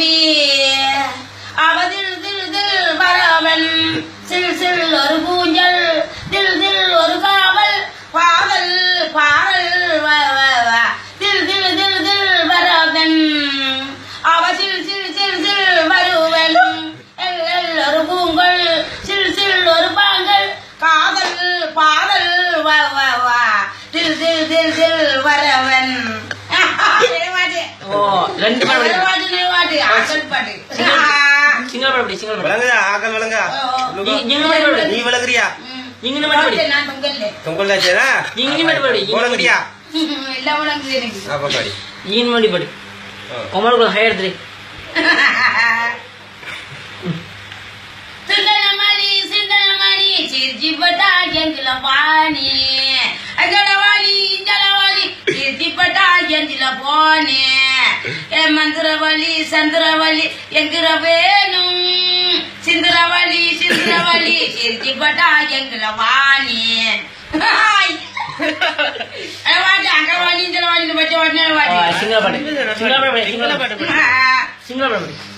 மனைவி அவதில் தில் தில் வரவன் சில் சில் ஒரு கூஞ்சல் தில் தில் ஒரு காவல் பாவல் பாவல் தில் தில் தில் தில் வரவன் அவ சில் சில் சில் சில் வருவன் எல் எல் ஒரு பூங்கல் சில் சில் ஒரு பாங்கல் காதல் பாதல் தில் தில் தில் தில் வரவன். ரெண்டு பாட்டு சிங்கள பாட்டு சிங்கள பாட்டு ஆக்கல் வழங்க நீ விளக்குறியா இங்க பாட்டு நான் பொங்கல்ல பொங்கல் ஆச்சா இங்க பாட்டு போலங்கடியா எல்லாம் உனக்கு எனக்கு அப்ப பாடி ஈன் மாடி பாடு உமருக்கு ஹை எடுத்து சிந்தனமணி சிரிச்சி பட்டா எங்கில பாணி அகடவாளி ஜலவாளி சிரிச்சி பட்டா எங்கில போனே மந்திரவலி சந்திரவலி எங்கிற வேணும் சிந்திரவலி சிந்திரவலி சிரிச்சி பட்டா எங்கில வாணி வாட்டி அங்க வாணி இந்த வாணி பச்சை வாட்டி சிங்கள பாட்டு சிங்கள பாட்டு சிங்கள பாட்டு